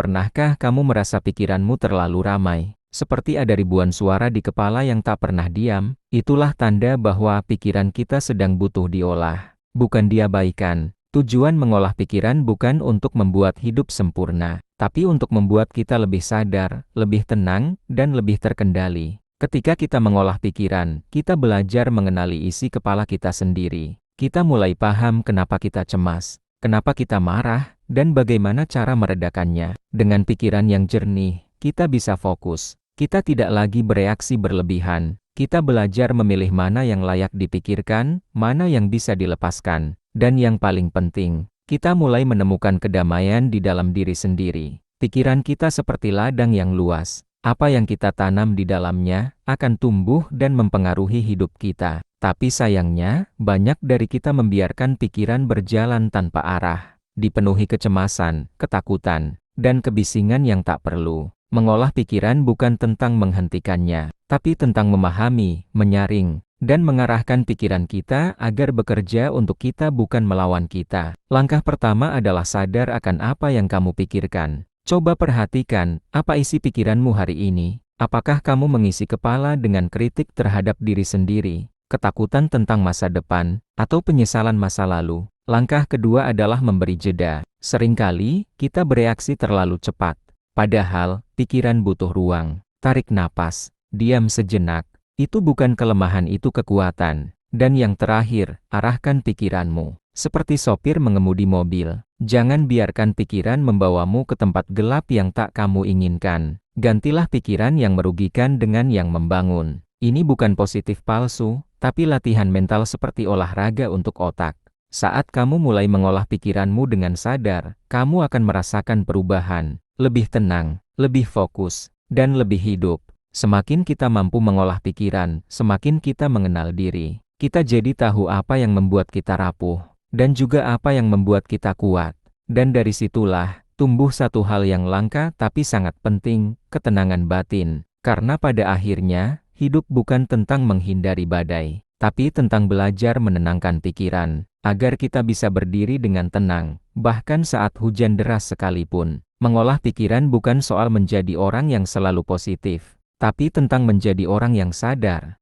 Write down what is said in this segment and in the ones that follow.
Pernahkah kamu merasa pikiranmu terlalu ramai? Seperti ada ribuan suara di kepala yang tak pernah diam, itulah tanda bahwa pikiran kita sedang butuh diolah, bukan diabaikan. Tujuan mengolah pikiran bukan untuk membuat hidup sempurna, tapi untuk membuat kita lebih sadar, lebih tenang, dan lebih terkendali. Ketika kita mengolah pikiran, kita belajar mengenali isi kepala kita sendiri. Kita mulai paham kenapa kita cemas, kenapa kita marah, dan bagaimana cara meredakannya. Dengan pikiran yang jernih, kita bisa fokus. Kita tidak lagi bereaksi berlebihan. Kita belajar memilih mana yang layak dipikirkan, mana yang bisa dilepaskan. Dan yang paling penting, kita mulai menemukan kedamaian di dalam diri sendiri. Pikiran kita seperti ladang yang luas. Apa yang kita tanam di dalamnya akan tumbuh dan mempengaruhi hidup kita. Tapi sayangnya, banyak dari kita membiarkan pikiran berjalan tanpa arah, dipenuhi kecemasan, ketakutan, dan kebisingan yang tak perlu. Mengolah pikiran bukan tentang menghentikannya, tapi tentang memahami, menyaring, dan mengarahkan pikiran kita agar bekerja untuk kita bukan melawan kita. Langkah pertama adalah sadar akan apa yang kamu pikirkan. Coba perhatikan, apa isi pikiranmu hari ini? Apakah kamu mengisi kepala dengan kritik terhadap diri sendiri, ketakutan tentang masa depan, atau penyesalan masa lalu? Langkah kedua adalah memberi jeda. Seringkali, kita bereaksi terlalu cepat. Padahal, pikiran butuh ruang. Tarik napas, diam sejenak. Itu bukan kelemahan, itu kekuatan. Dan yang terakhir, arahkan pikiranmu. Seperti sopir mengemudi mobil. Jangan biarkan pikiran membawamu ke tempat gelap yang tak kamu inginkan. Gantilah pikiran yang merugikan dengan yang membangun. Ini bukan positif palsu, tapi latihan mental seperti olahraga untuk otak. Saat kamu mulai mengolah pikiranmu dengan sadar, kamu akan merasakan perubahan. Lebih tenang, lebih fokus, dan lebih hidup. Semakin kita mampu mengolah pikiran, semakin kita mengenal diri. Kita jadi tahu apa yang membuat kita rapuh, dan juga apa yang membuat kita kuat. Dan dari situlah, tumbuh satu hal yang langka tapi sangat penting, ketenangan batin. Karena pada akhirnya, hidup bukan tentang menghindari badai, tapi tentang belajar menenangkan pikiran, agar kita bisa berdiri dengan tenang, bahkan saat hujan deras sekalipun. Mengolah pikiran bukan soal menjadi orang yang selalu positif, tapi tentang menjadi orang yang sadar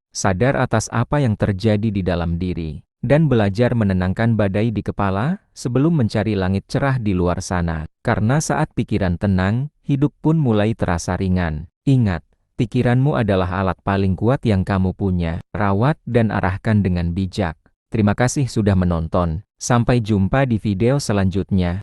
atas apa yang terjadi di dalam diri, dan belajar menenangkan badai di kepala, sebelum mencari langit cerah di luar sana. Karena saat pikiran tenang, hidup pun mulai terasa ringan. Ingat, pikiranmu adalah alat paling kuat yang kamu punya. Rawat dan arahkan dengan bijak. Terima kasih sudah menonton. Sampai jumpa di video selanjutnya.